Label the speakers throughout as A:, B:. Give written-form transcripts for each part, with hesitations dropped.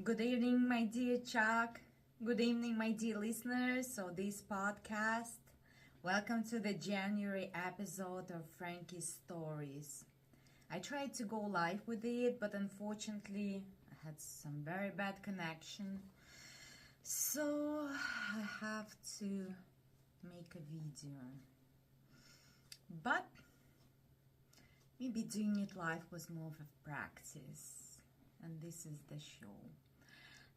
A: Good evening, my dear Chuck. Good evening, my dear listeners. This podcast, welcome to the January episode of Frankie's Stories. I tried to go live with it, but unfortunately, I had some very bad connection. So, I have to make a video. But, maybe doing it live was more of a practice. And this is the show.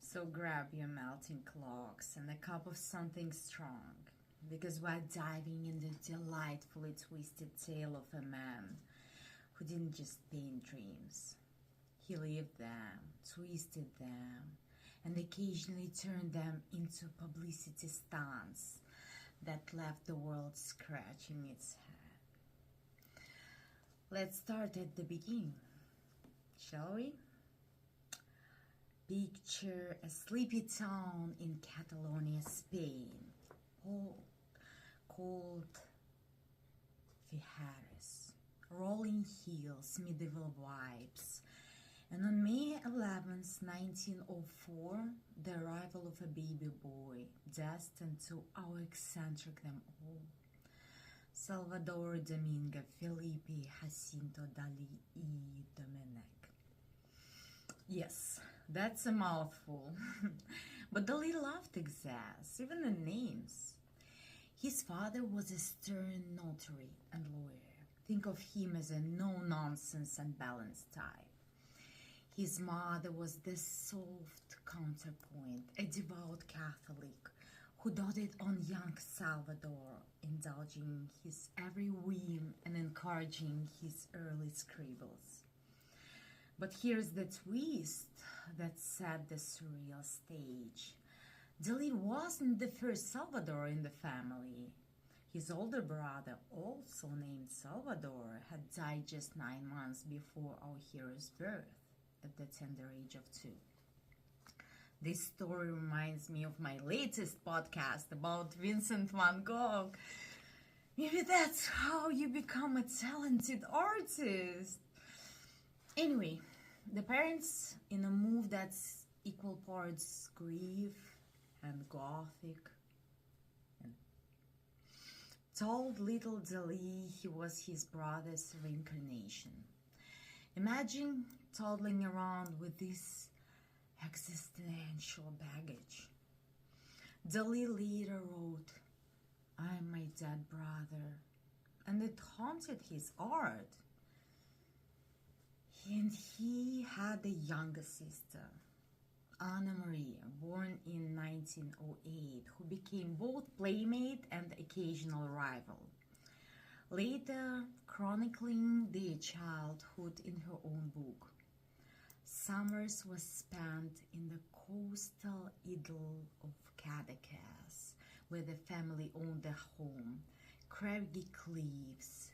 A: So grab your melting clogs and a cup of something strong, because we're diving into the delightfully twisted tale of a man who didn't just paint dreams. He lived them, twisted them, and occasionally turned them into publicity stunts that left the world scratching its head. Let's start at the beginning, shall we? Picture a sleepy town in Catalonia, Spain, called Fijares. Rolling hills, medieval vibes. And on May 11th, 1904, the arrival of a baby boy destined to out-eccentric them all. Salvador Domingo Felipe Jacinto Dali y Dominic. Yes, that's a mouthful. But Dali loved excess, even the names. His father was a stern notary and lawyer. Think of him as a no-nonsense and balanced type. His mother was the soft counterpoint, a devout Catholic who doted on young Salvador, indulging his every whim and encouraging his early scribbles. But here's the twist that set the surreal stage. Dali wasn't the first Salvador in the family. His older brother, also named Salvador, had died just 9 months before our hero's birth, at the tender age of 2. This story reminds me of my latest podcast about Vincent van Gogh. Maybe that's how you become a talented artist. Anyway, the parents, in a move that's equal parts grief and gothic, and told little Dali he was his brother's reincarnation. Imagine toddling around with this existential baggage. Dali later wrote, "I'm my dead brother," and it haunted his art. And he had a younger sister, Anna Maria, born in 1908, who became both playmate and occasional rival, later chronicling their childhood in her own book. Summers was spent in the coastal idyll of Cadaqués, where the family owned a home, craggy cliffs,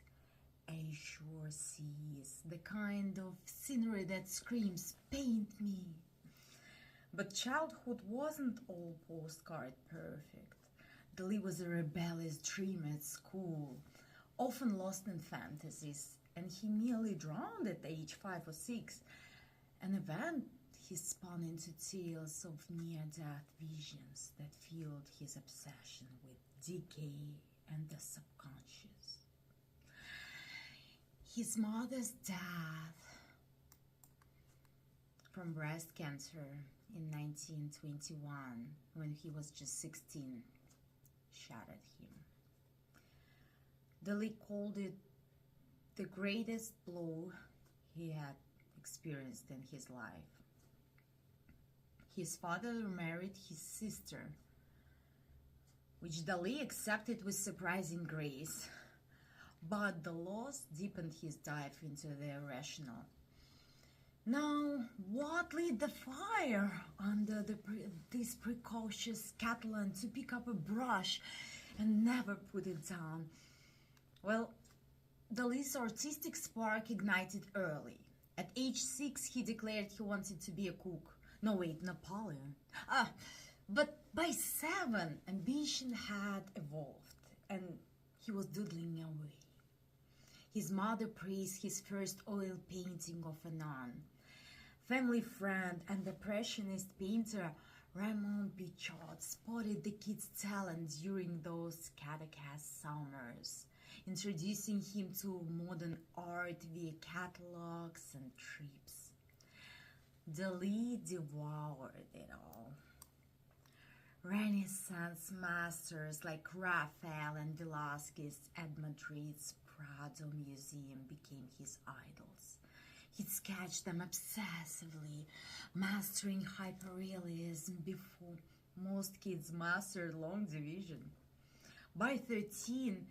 A: ashore seas, the kind of scenery that screams, "Paint me." But childhood wasn't all postcard perfect. Dali was a rebellious dreamer at school, often lost in fantasies, and he nearly drowned at age 5 or 6, an event he spun into tales of near-death visions that fueled his obsession with decay and the subconscious. His mother's death from breast cancer in 1921, when he was just 16, shattered him. Dali called it the greatest blow he had experienced in his life. His father remarried his sister, which Dali accepted with surprising grace. But the loss deepened his dive into the irrational. Now, what lit the fire under this precocious Catalan to pick up a brush and never put it down? Well, Dali's artistic spark ignited early. At age 6, he declared he wanted to be a cook. No, wait, Napoleon. But by 7, ambition had evolved, and he was doodling away. His mother praised his first oil painting of a nun. Family friend and impressionist painter Raymond Pichot spotted the kid's talent during those Catecast summers, introducing him to modern art via catalogs and trips. Dali devoured it all. Renaissance masters like Raphael and Velázquez at Madrid's Prado Museum became his idols. He sketched them obsessively, mastering hyperrealism before most kids mastered long division. By 13,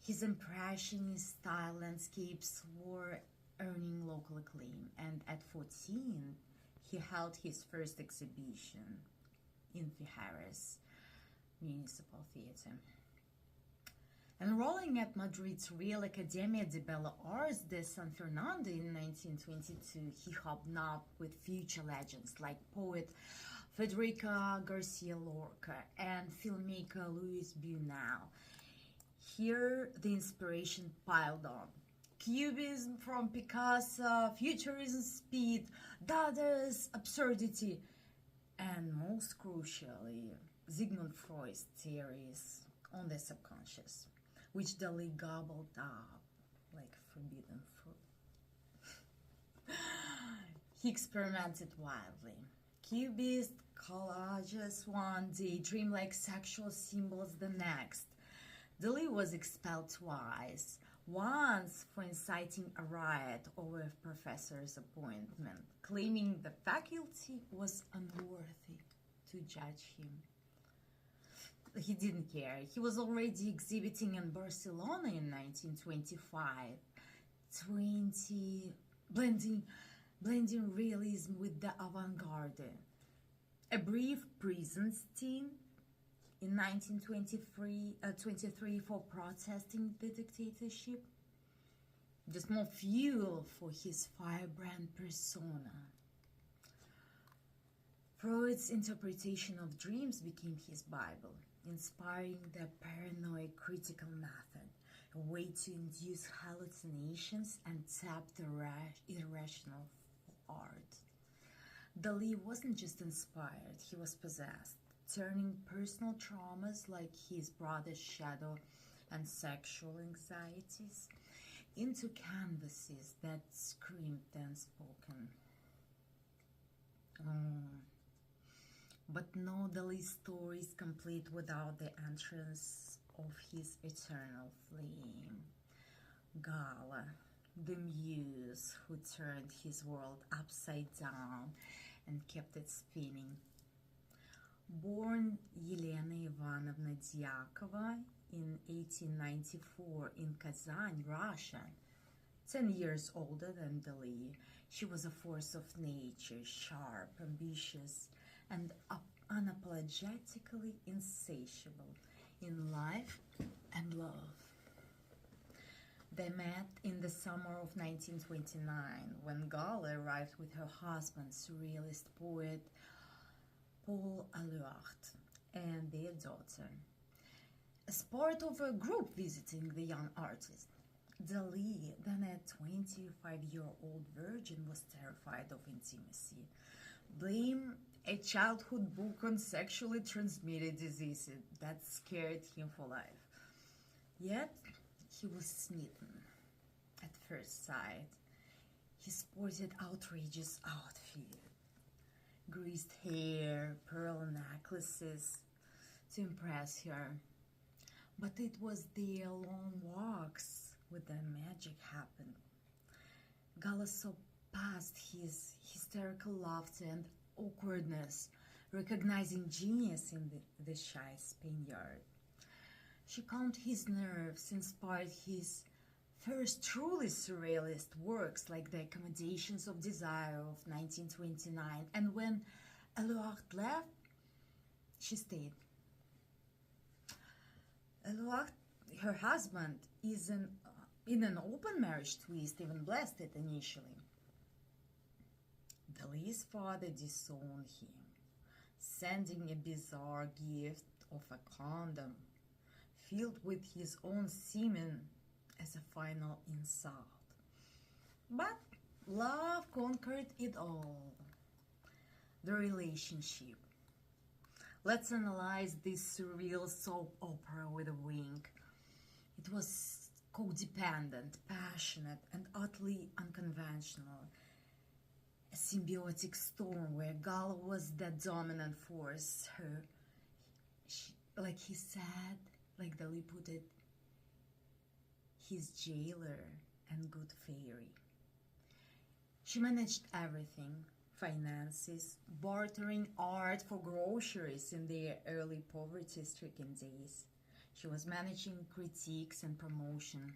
A: his impressionist style landscapes were earning local acclaim, and at 14, he held his first exhibition in Fijares Municipal Theatre. Enrolling at Madrid's Real Academia de Bellas Arts de San Fernando in 1922, he hobnobbed with future legends like poet Federico Garcia Lorca and filmmaker Luis Buñuel. Here, the inspiration piled on. Cubism from Picasso, futurism speed, Dada's absurdity, and most crucially, Sigmund Freud's theories on the subconscious, which Dali gobbled up like forbidden fruit. He experimented wildly. Cubist collages one day, dreamlike sexual symbols the next. Dali was expelled twice, once for inciting a riot over a professor's appointment, claiming the faculty was unworthy to judge him. He didn't care. He was already exhibiting in Barcelona in 1925, blending realism with the avant-garde. A brief prison stint in 1923 for protesting the dictatorship. Just more fuel for his firebrand persona. Freud's interpretation of dreams became his Bible, inspiring the paranoid critical method, a way to induce hallucinations and tap the irrational art. Dali wasn't just inspired, he was possessed, turning personal traumas like his brother's shadow and sexual anxieties into canvases that screamed the unspoken. But no Dali's story is complete without the entrance of his eternal flame. Gala, the muse who turned his world upside down and kept it spinning. Born Elena Ivanovna Dyakova in 1894 in Kazan, Russia, 10 years older than Dali, she was a force of nature, sharp, ambitious, and unapologetically insatiable in life and love. They met in the summer of 1929 when Gala arrived with her husband, surrealist poet Paul Aluart, and their daughter. As part of a group visiting the young artist, Dali, then a 25-year-old virgin, was terrified of intimacy. Blame a childhood book on sexually transmitted diseases that scared him for life. Yet, he was smitten at first sight. He sported outrageous outfit, greased hair, pearl necklaces to impress her. But it was their long walks where the magic happened. Gala saw past his hysterical laughter and awkwardness, recognizing genius in the shy Spaniard. She calmed his nerves, inspired his first truly surrealist works like The Accommodations of Desire of 1929, and when Eluard left, she stayed. Eluard, her husband, is in an open marriage twist, even blessed it initially. Dali's father disowned him, sending a bizarre gift of a condom filled with his own semen as a final insult. But Love conquered it all. The relationship. Let's analyze this surreal soap opera with a wink. It was codependent, passionate, and utterly unconventional. A symbiotic storm where Gala was the dominant force. Like he said, like Dali put it, his jailer and good fairy. She managed everything: finances, bartering art for groceries in their early poverty-stricken days. She was managing critiques and promotion.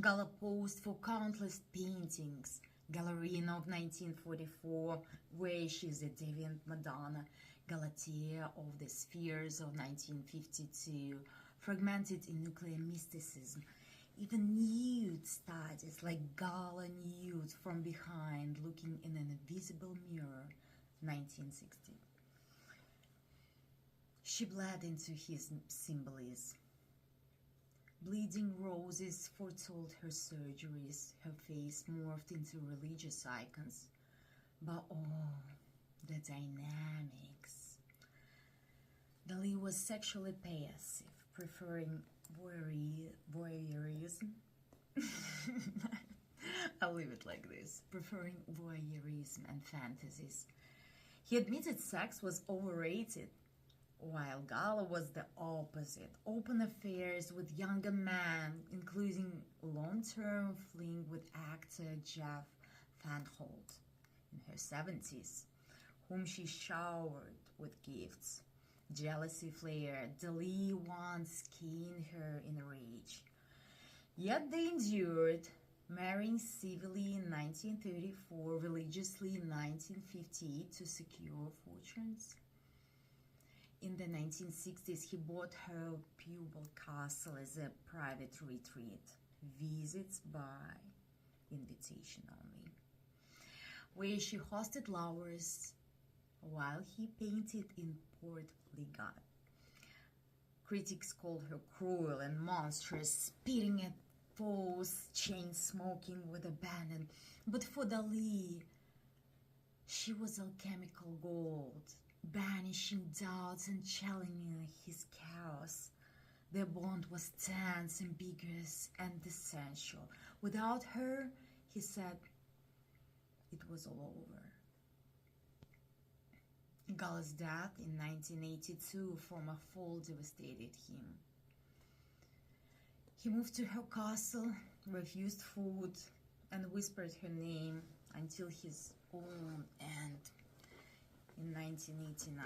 A: Gala posed for countless paintings. Gallerina of 1944, where she's a deviant Madonna. Galatea of the Spheres of 1952, fragmented in nuclear mysticism. Even nude studies like Gala nude from behind, looking in an invisible mirror, 1960. She bled into his symbolism. Bleeding roses foretold her surgeries. Her face morphed into religious icons. But oh, the dynamics. Dali was sexually passive, preferring voyeurism. I'll leave it like this. Preferring voyeurism and fantasies. He admitted sex was overrated, while Gala was the opposite. Open affairs with younger men, including long-term fling with actor Jeff Van Holt in her 70s, whom she showered with gifts. Jealousy flared. Dali once caned her in a rage. Yet they endured, marrying civilly in 1934, religiously in 1958 to secure fortunes. In the 1960s, he bought her pupil castle as a private retreat, visits by invitation only, where she hosted lovers while he painted in Port Ligat. Critics called her cruel and monstrous, spitting at foes, chain-smoking with abandon. But for Dali, she was alchemical gold, banishing doubts and channeling his chaos. Their bond was tense, ambiguous, and essential. Without her, he said, it was all over. Gala's death in 1982 from a fall devastated him. He moved to her castle, refused food, and whispered her name until his own end in 1989.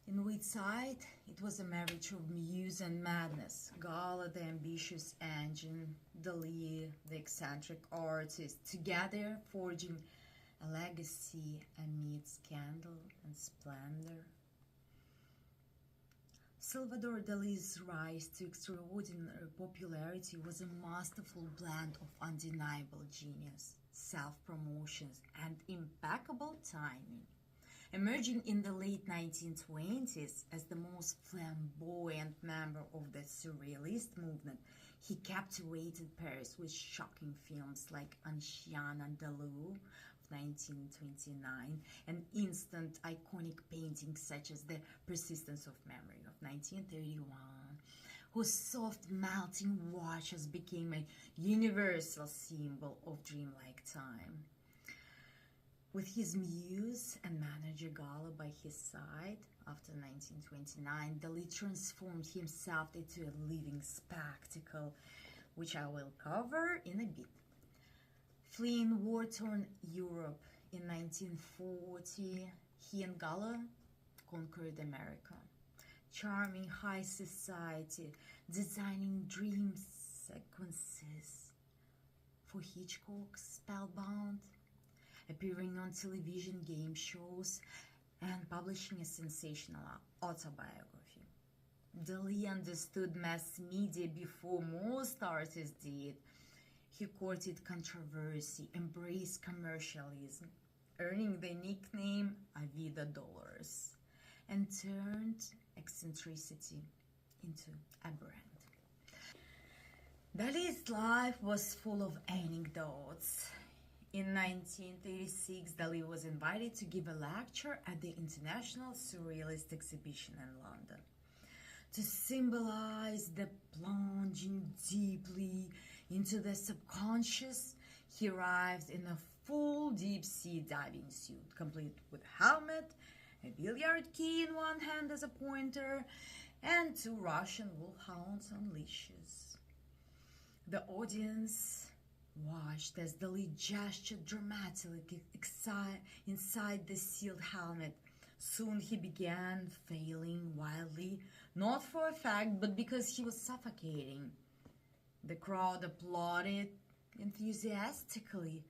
A: In Woodside, it was a marriage of muse and madness. Gala, the ambitious engine, Dali, the eccentric artist, together forging a legacy amid scandal and splendor. Salvador Dali's rise to extraordinary popularity was a masterful blend of undeniable genius, self-promotions, and impeccable timing. Emerging in the late 1920s as the most flamboyant member of the Surrealist movement, he captivated Paris with shocking films like Ancien Andalou of 1929 and instant iconic paintings such as The Persistence of Memory of 1931, whose soft melting washes became a universal symbol of dreamlike time. With his muse and manager Gala by his side, after 1929, Dali transformed himself into a living spectacle, which I will cover in a bit. Fleeing war-torn Europe in 1940, he and Gala conquered America, charming high society, designing dream sequences for Hitchcock's Spellbound, appearing on television game shows, and publishing a sensational autobiography. Dali understood mass media before most artists did. He courted controversy, embraced commercialism, earning the nickname Avida Dollars, and turned eccentricity into a brand. Dali's life was full of anecdotes. In 1936, Dali was invited to give a lecture at the International Surrealist Exhibition in London. To symbolize the plunging deeply into the subconscious, he arrived in a full deep-sea diving suit, complete with helmet, a billiard key in one hand as a pointer, and 2 Russian wolfhounds on leashes. The audience watched as Dali gestured dramatically inside the sealed helmet. Soon he began failing wildly, not for effect, but because he was suffocating. The crowd applauded enthusiastically,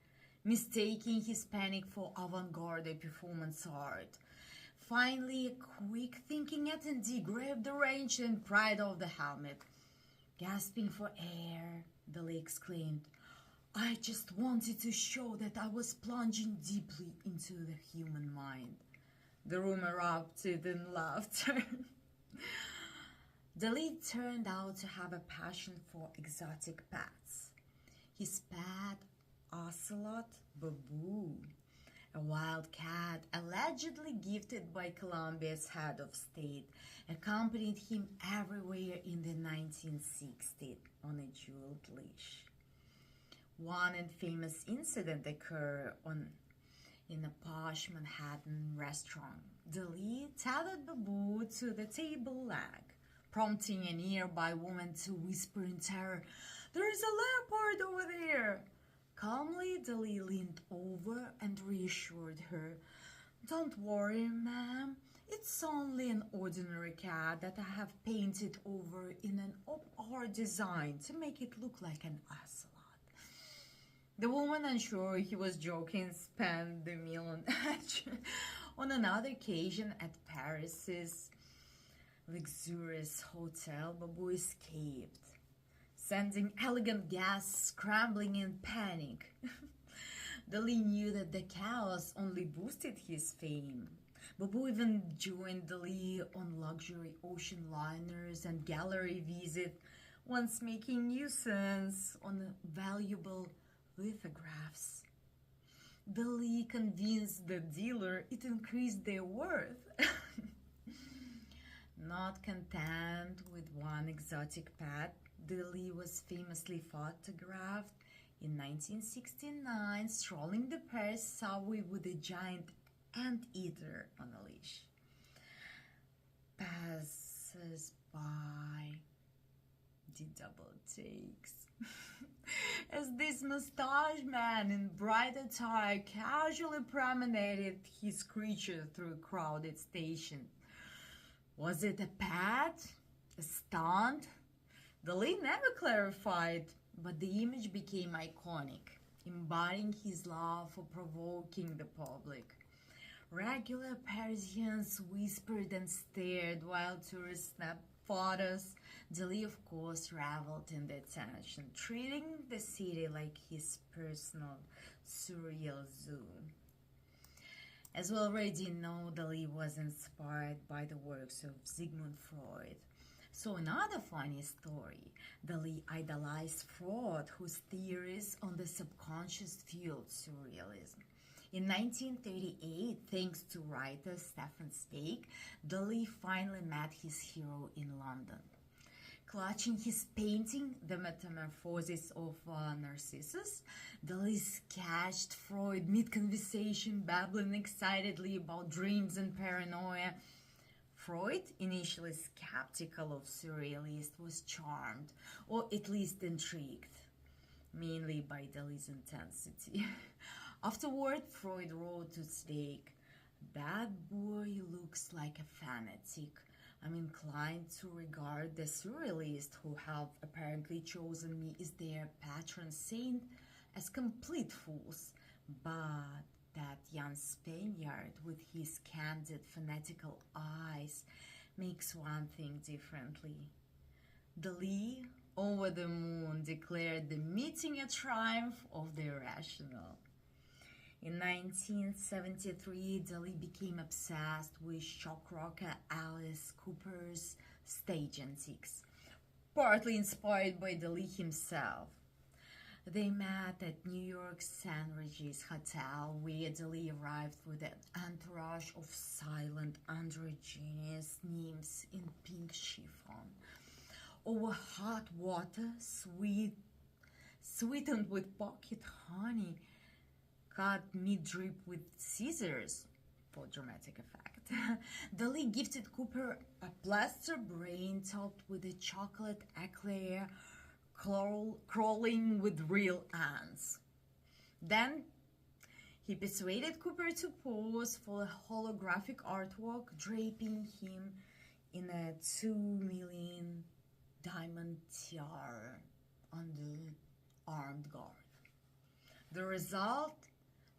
A: mistaking his panic for avant-garde performance art. Finally, a quick-thinking attendee grabbed the wrench and pried off the helmet. Gasping for air, Dali exclaimed, "I just wanted to show that I was plunging deeply into the human mind." The room erupted in laughter. Dali turned out to have a passion for exotic pets. His pet, ocelot Babu, a wild cat allegedly gifted by Colombia's head of state, accompanied him everywhere in the 1960s on a jeweled leash. One infamous incident occurred in a posh Manhattan restaurant. Dali tethered Babu to the table leg, prompting a nearby woman to whisper in terror, "There is a leopard over there!" Calmly, Dali leaned over and reassured her, "Don't worry, ma'am. It's only an ordinary cat that I have painted over in an op-art design to make it look like an ocelot." The woman, unsure he was joking, spent the meal on edge. On another occasion at Paris's luxurious hotel, Babu escaped, sending elegant guests scrambling in panic. Dali knew that the chaos only boosted his fame. Babu even joined Dali on luxury ocean liners and gallery visits, once making nuisance on valuable lithographs. Dali convinced the dealer it increased their worth. Not content with one exotic pet, Dali was famously photographed in 1969 strolling the Paris subway with a giant anteater on a leash. Passers-by did double takes as this mustached man in bright attire casually promenaded his creature through a crowded station. Was it a pet? A stunt? Dali never clarified, but the image became iconic, embodying his love for provoking the public. Regular Parisians whispered and stared while tourists snapped photos. Dali, of course, reveled in the attention, treating the city like his personal surreal zoo. As we already know, Dali was inspired by the works of Sigmund Freud. So another funny story, Dali idolized Freud, whose theories on the subconscious fueled surrealism. In 1938, thanks to writer Stefan Zweig, Dali finally met his hero in London. Clutching his painting, The Metamorphosis of Narcissus, Dali sketched Freud mid-conversation, babbling excitedly about dreams and paranoia. Freud, initially skeptical of surrealists, was charmed, or at least intrigued, mainly by Dali's intensity. Afterward, Freud wrote to Zweig, "That boy looks like a fanatic. I'm inclined to regard the surrealists who have apparently chosen me as their patron saint as complete fools, but that young Spaniard with his candid, fanatical eyes makes one thing differently." Dali, over the moon, declared the meeting a triumph of the irrational. In 1973, Dali became obsessed with shock rocker Alice Cooper's stage antiques. partly inspired by Dali himself. They met at New York's St. Regis Hotel, where Dali arrived with an entourage of silent, androgynous nymphs in pink chiffon. Over hot water, sweetened with pocket honey, cut mid-drip with scissors for dramatic effect. Dali gifted Cooper a plaster brain topped with a chocolate eclair crawling with real ants. Then he persuaded Cooper to pose for a holographic artwork, draping him in a 2 million diamond tiara under armed guard. The result?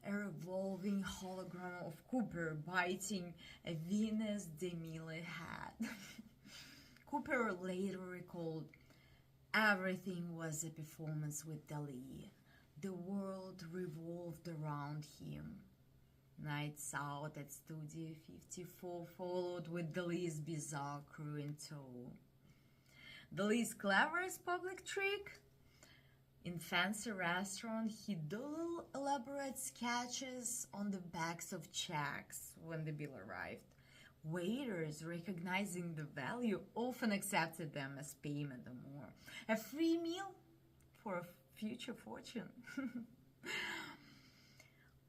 A: A revolving hologram of Cooper biting a Venus de Mille head. Cooper later recalled, everything was a performance with Dali. The world revolved around him. Nights out at Studio 54 followed with Dali's bizarre crew in tow. Dali's cleverest public trick? In fancy restaurant, he doodled elaborate sketches on the backs of checks when the bill arrived. Waiters, recognizing the value, often accepted them as payment or more. A free meal for a future fortune.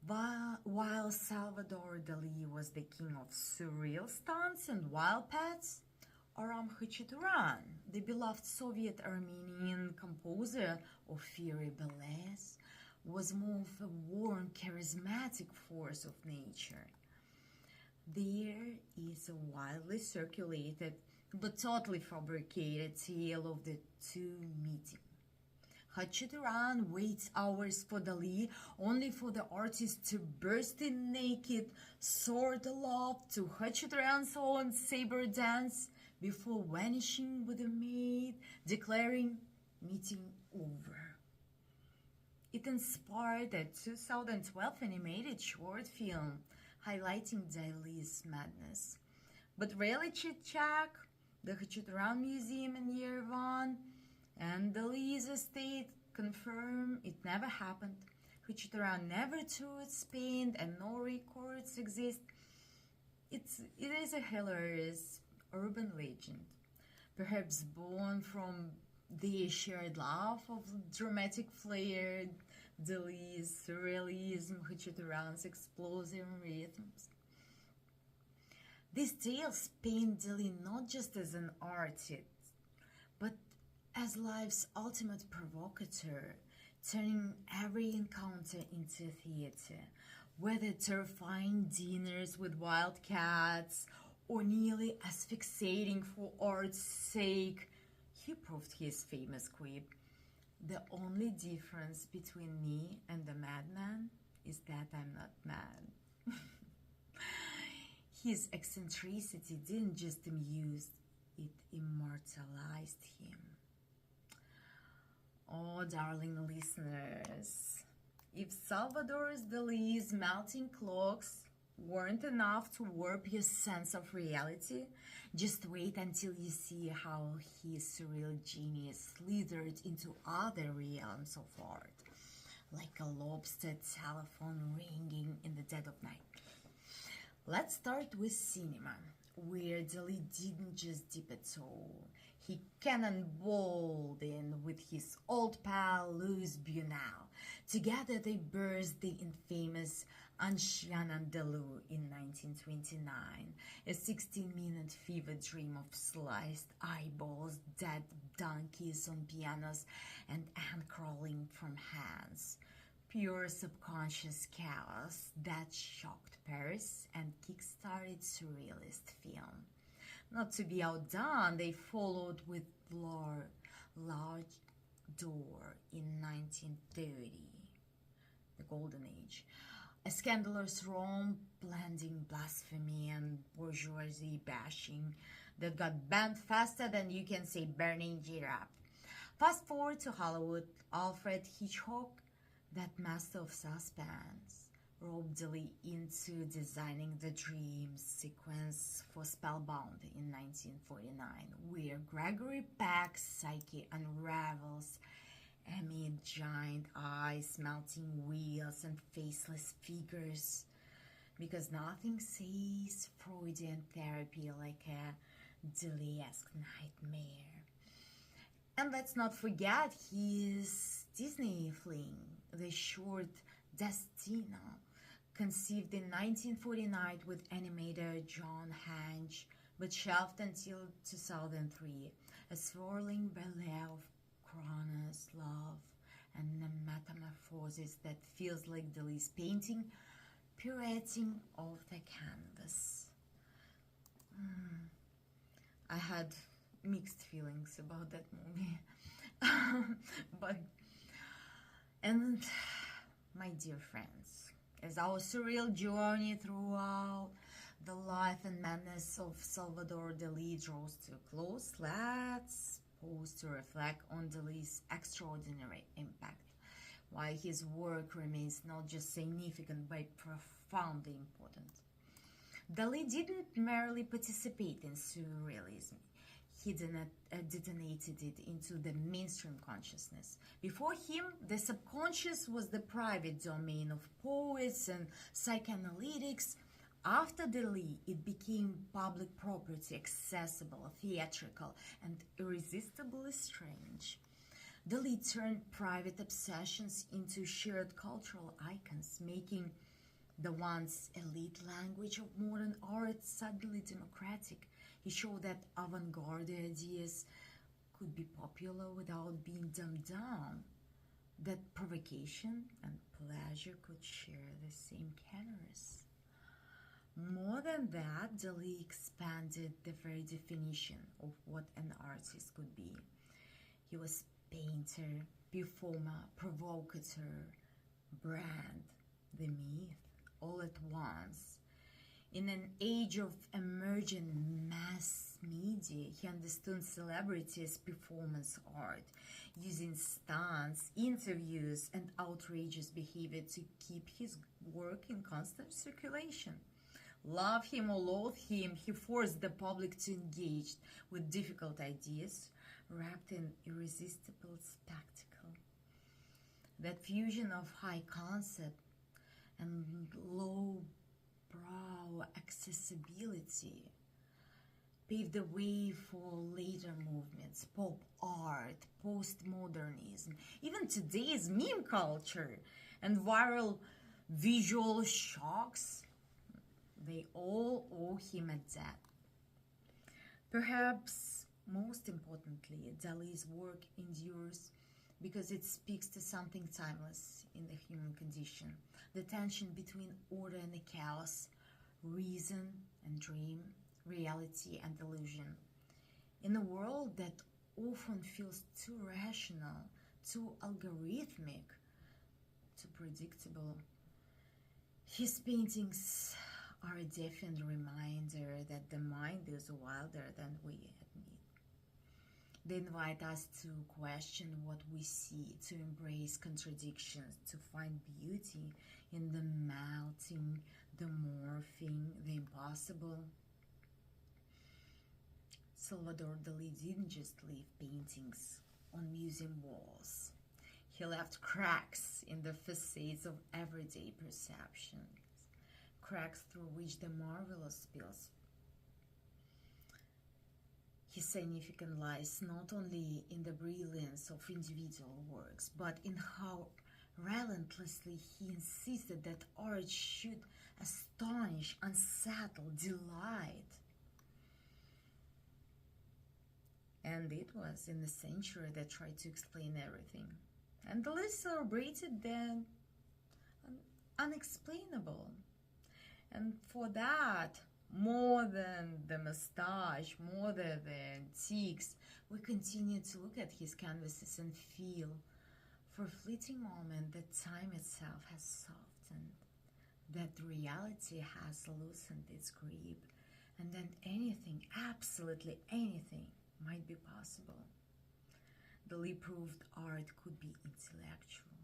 A: While Salvador Dali was the king of surreal stunts and wild pets, Aram Khachaturian, the beloved Soviet Armenian composer of fiery ballets, was more of a warm, charismatic force of nature. There is a widely circulated but totally fabricated tale of the two meeting. Khachaturian waits hours for Dali, only for the artist to burst in naked, sword aloft to Khachaturian's own saber dance, before vanishing with a maid, declaring meeting over. It inspired a 2012 animated short film highlighting Dali's madness. But reality check, the Khachaturian Museum in Yerevan and Dali's estate confirm it never happened. Khachaturian never toured Spain and no records exist. It is a hilarious urban legend, perhaps born from the shared love of dramatic flair, Dali's surrealism, Khachaturian's explosive rhythms. These tales paint Dali not just as an artist, but as life's ultimate provocateur, turning every encounter into theater, whether terrifying dinners with wild cats or nearly asphyxiating for art's sake. He proved his famous quip, "The only difference between me and the madman is that I'm not mad." His eccentricity didn't just amuse, it immortalized him. Oh, darling listeners, if Salvador Dali's melting clocks weren't enough to warp your sense of reality, just wait until you see how his surreal genius slithered into other realms of art, like a lobster telephone ringing in the dead of night. Let's start with cinema, where Dali didn't just dip a toe. He cannonballed in with his old pal Louis Buñuel. Together they burst the infamous Ancien Andalou in 1929, a 16-minute fever dream of sliced eyeballs, dead donkeys on pianos, and ant crawling from hands. Pure subconscious chaos that shocked Paris and kick-started surrealist film. Not to be outdone, they followed with Large Door in 1930, the Golden Age. A scandalous romp blending blasphemy and bourgeoisie bashing that got banned faster than you can say burning giraffe. Fast forward to Hollywood, Alfred Hitchcock, that master of suspense, roped Dali into designing the dream sequence for Spellbound in 1949, where Gregory Peck's psyche unravels amid giant eyes, melting wheels, and faceless figures. Because nothing says Freudian therapy like a Dali-esque nightmare. And let's not forget his Disney fling, the short Destino, conceived in 1949 with animator John Hange, but shelved until 2003, a swirling ballet of Kronos, love, and a metamorphosis that feels like Dali's painting pirouetting off the canvas. I had mixed feelings about that movie. And my dear friends, as our surreal journey throughout the life and madness of Salvador Dali draws to a close, let's pause to reflect on Dali's extraordinary impact, why his work remains not just significant but profoundly important. Dali didn't merely participate in surrealism, he detonated it into the mainstream consciousness. Before him, the subconscious was the private domain of poets and psychoanalytics. After Dali, it became public property, accessible, theatrical, and irresistibly strange. Dali turned private obsessions into shared cultural icons, making the once elite language of modern art suddenly democratic. He showed that avant-garde ideas could be popular without being dumbed down, that provocation and pleasure could share the same canvas. More than that, Dali expanded the very definition of what an artist could be. He was painter, performer, provocateur, brand, the myth, all at once. In an age of emergent mass media, he understood celebrity as performance art, using stunts, interviews, and outrageous behavior to keep his work in constant circulation. Love him or loathe him, he forced the public to engage with difficult ideas, wrapped in irresistible spectacle. That fusion of high concept and low brow accessibility paved the way for later movements, pop art, postmodernism, even today's meme culture and viral visual shocks. They all owe him a debt. Perhaps most importantly, Dali's work endures because it speaks to something timeless in the human condition, the tension between order and chaos, reason and dream, reality and illusion. In a world that often feels too rational, too algorithmic, too predictable, his paintings are a definite reminder that the mind is wilder than we admit. They invite us to question what we see, to embrace contradictions, to find beauty in the melting, the morphing, the impossible. Salvador Dali didn't just leave paintings on museum walls. He left cracks in the facades of everyday perceptions, cracks through which the marvelous spills. His significance lies not only in the brilliance of individual works, but in how relentlessly he insisted that art should astonish, unsettle, delight. And it was in a century that tried to explain everything. And Dali celebrated the unexplainable. And for that, more than the mustache, more than the antiques, we continue to look at his canvases and feel, for a fleeting moment, that time itself has softened, that reality has loosened its grip, and that anything, absolutely anything, might be possible. Dali proved art could be intellectual,